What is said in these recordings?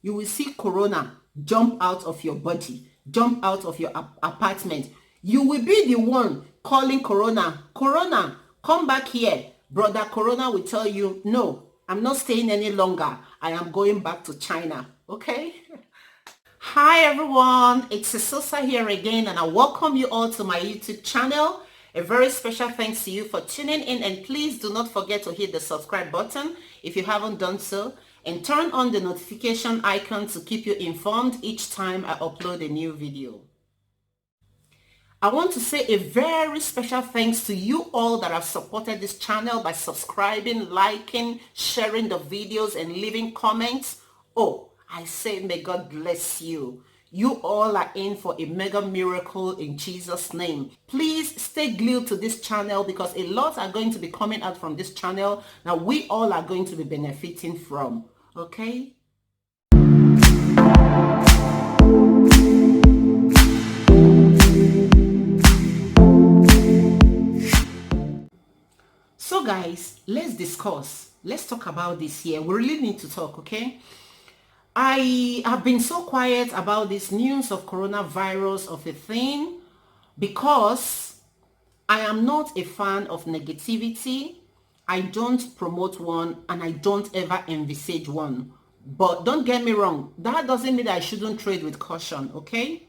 you will see corona jump out of your body, jump out of your apartment. You will be the one calling corona, corona, come back here. Brother Corona will tell you, no, I'm not staying any longer. I am going back to China. Okay? Hi everyone, it's Sisosa here again, and I welcome you all to my YouTube channel. A very special thanks to you for tuning in, and please do not forget to hit the subscribe button if you haven't done so, and turn on the notification icon to keep you informed each time I upload a new video. I want to say a very special thanks to you all that have supported this channel by subscribing, liking, sharing the videos, and leaving comments. Oh, I say may God bless you. You all are in for a mega miracle in Jesus' name. Please stay glued to this channel because a lot are going to be coming out from this channel. Now we all are going to be benefiting from. Okay? So guys, let's discuss. Let's talk about this here. We really need to talk, okay? I have been so quiet about this news of coronavirus of a thing because I am not a fan of negativity. I don't promote one and I don't ever envisage one. But don't get me wrong, that doesn't mean that I shouldn't trade with caution, okay?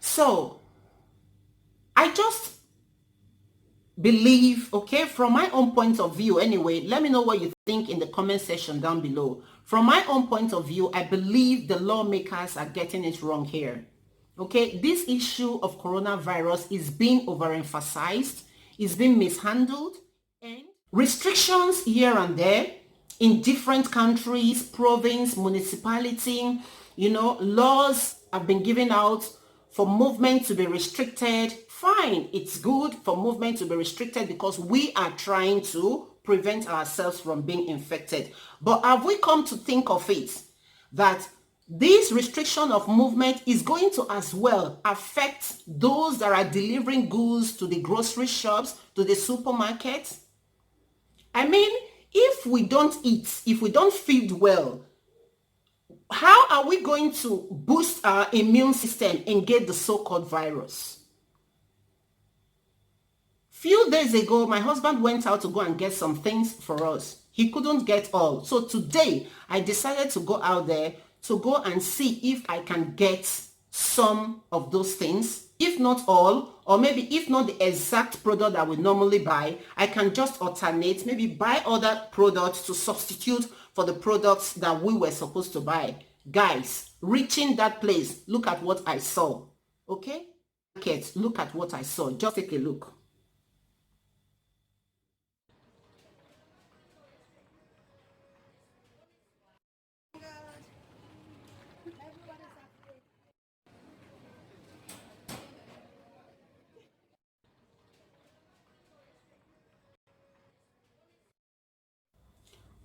So, I just believe, okay, from my own point of view anyway, let me know what you think in the comment section down below. From my own point of view, I believe the lawmakers are getting it wrong here. Okay, this issue of coronavirus is being overemphasized, is being mishandled, and restrictions here and there in different countries, province, municipality, laws have been given out for movement to be restricted. Fine, it's good for movement to be restricted because we are trying to prevent ourselves from being infected. But have we come to think of it that this restriction of movement is going to as well affect those that are delivering goods to the grocery shops, to the supermarkets? I mean, if we don't eat, if we don't feed well, how are we going to boost our immune system and get the so-called virus? Few days ago, my husband went out to go and get some things for us. He couldn't get all. So today, I decided to go out there to go and see if I can get some of those things. If not all, or maybe if not the exact product that we normally buy, I can just alternate, maybe buy other products to substitute for the products that we were supposed to buy. Guys, reaching that place, look at what I saw. Okay? Look at what I saw. Just take a look.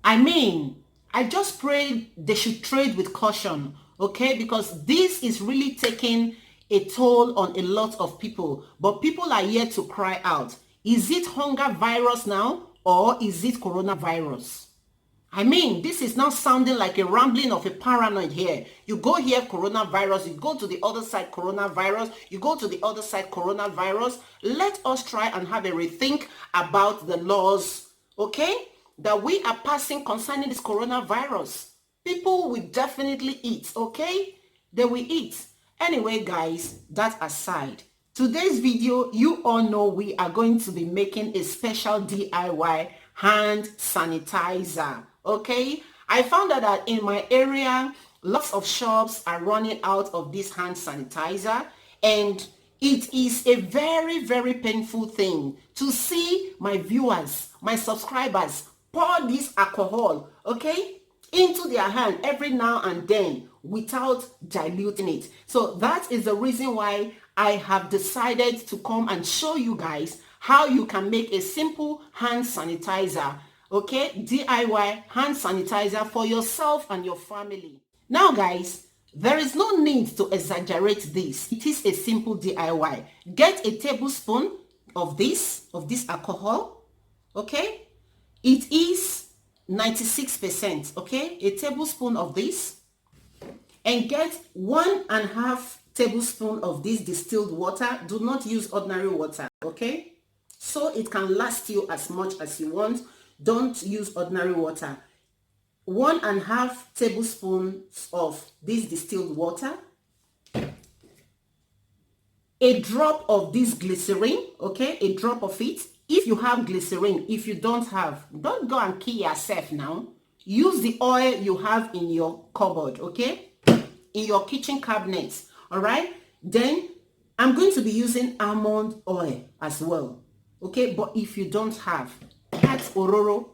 I mean, I just pray they should trade with caution, okay? Because this is really taking a toll on a lot of people. But people are yet to cry out. Is it hunger virus now or is it coronavirus? I mean, this is now sounding like a rambling of a paranoid here. You go here, coronavirus. You go to the other side, coronavirus. You go to the other side, coronavirus. Let us try and have a rethink about the laws, okay, that we are passing concerning this coronavirus. People will definitely eat, okay? They will eat. Anyway, guys, that aside, today's video, you all know we are going to be making a special DIY hand sanitizer, okay? I found out that in my area, lots of shops are running out of this hand sanitizer, and it is a very, very painful thing to see my viewers, my subscribers, pour this alcohol, okay, into their hand every now and then without diluting it. So that is the reason why I have decided to come and show you guys how you can make a simple hand sanitizer, okay, DIY hand sanitizer for yourself and your family. Now guys, there is no need to exaggerate this. It is a simple DIY. Get a tablespoon of this alcohol, okay? It is 96%, okay? A tablespoon of this, and get 1.5 tablespoon of this distilled water. Do not use ordinary water, okay? So it can last you as much as you want. Don't use ordinary water. 1.5 tablespoons of this distilled water, a drop of this glycerin, okay, a drop of it. If you have glycerin, if you don't have, don't go and kill yourself now. Use the oil you have in your cupboard, okay, in your kitchen cabinets. All right, then I'm going to be using almond oil as well, okay. But if you don't have, that's ororo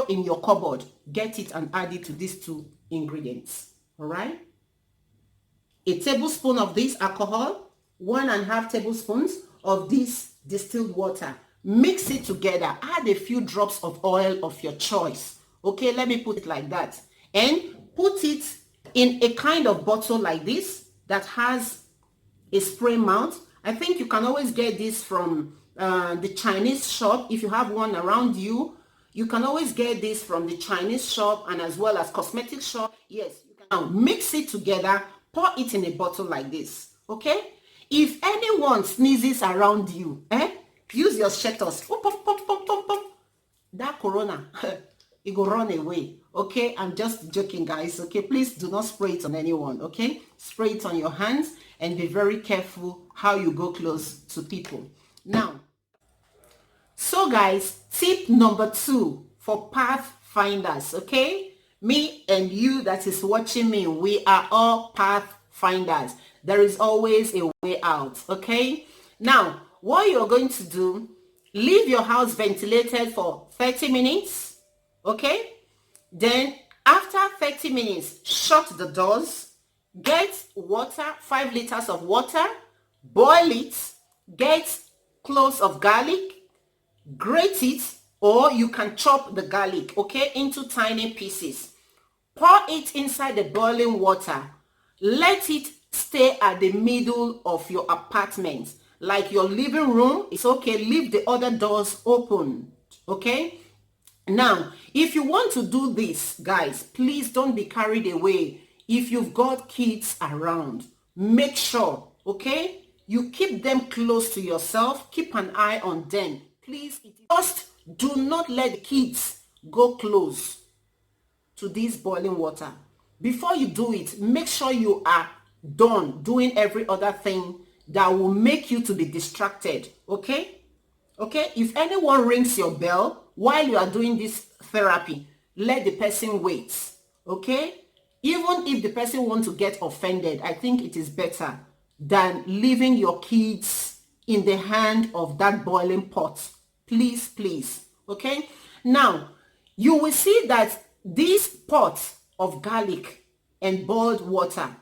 in your cupboard. Get it and add it to these two ingredients. All right, a tablespoon of this alcohol, 1.5 tablespoons of this distilled water. Mix it together. Add a few drops of oil of your choice, okay. Let me put it like that, and put it in a kind of bottle like this that has a spray mouth. I think you can always get this from the Chinese shop. If you have one around you, you can always get this from the Chinese shop, and as well as cosmetic shop. Yes, you can. Now mix it together, pour it in a bottle like this, okay. If anyone sneezes around you, use your shutters. That corona it will run away, okay. I'm just joking, guys, okay. Please do not spray it on anyone, okay. Spray it on your hands and be very careful how you go close to people. Now, so guys, tip number 2 for pathfinders, okay. Me and you that is watching me, we are all pathfinders. There is always a way out, okay. Now what you're going to do, leave your house ventilated for 30 minutes, okay. Then after 30 minutes, shut the doors, get water, 5 liters of water, boil it, get cloves of garlic, grate it, or you can chop the garlic, okay, into tiny pieces. Pour it inside the boiling water. Let it stay at the middle of your apartment, like your living room. It's okay. Leave the other doors open, okay. Now, if you want to do this, guys, please don't be carried away. If you've got kids around, make sure, okay, you keep them close to yourself. Keep an eye on them. Please, just do not let the kids go close to this boiling water. Before you do it, make sure you are done doing every other thing that will make you to be distracted, okay. Okay, if anyone rings your bell while you are doing this therapy, let the person wait, okay. Even if the person wants to get offended, I think it is better than leaving your kids in the hand of that boiling pot. Please, please, okay. Now you will see that this pot of garlic and boiled water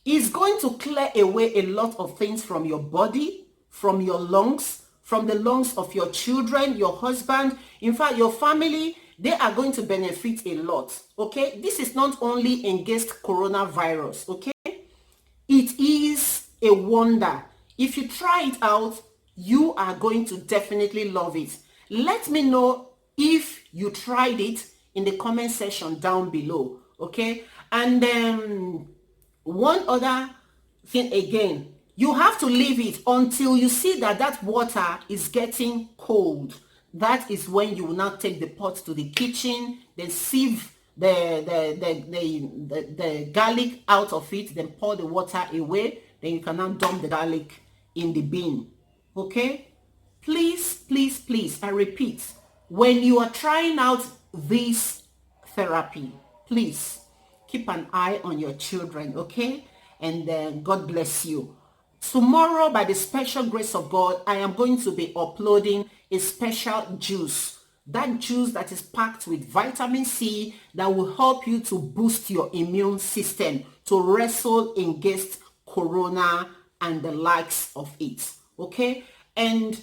is going to clear away a lot of things from your body, from your lungs, from the lungs of your children, your husband, in fact your family. They are going to benefit a lot, okay. This is not only against coronavirus, okay. It is a wonder. If you try it out, you are going to definitely love it. Let me know if you tried it in the comment section down below, okay. And then one other thing again, you have to leave it until you see that that water is getting cold. That is when you will now take the pot to the kitchen, then sieve the garlic out of it, then pour the water away. Then you can now dump the garlic in the bin, okay. Please, please, please, I repeat, when you are trying out this therapy, please keep an eye on your children, okay. And then God bless you. Tomorrow, by the special grace of God, I am going to be uploading a special juice. That juice that is packed with vitamin C that will help you to boost your immune system to wrestle against corona and the likes of it, okay. And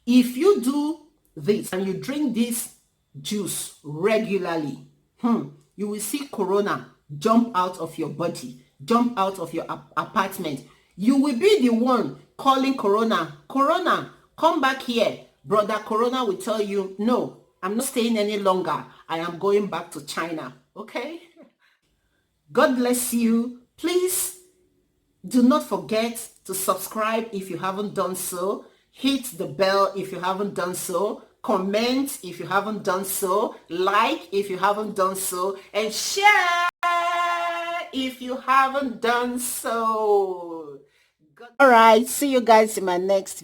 if you do this and you drink this juice regularly, you will see corona jump out of your body, jump out of your apartment. You will be the one calling corona, corona, come back here. Brother Corona will tell you, no, I'm not staying any longer. I am going back to China. Okay? God bless you. Please do not forget to subscribe if you haven't done so. Hit the bell if you haven't done so. Comment if you haven't done so. Like if you haven't done so. And share if you haven't done so. All right. See you guys in my next video.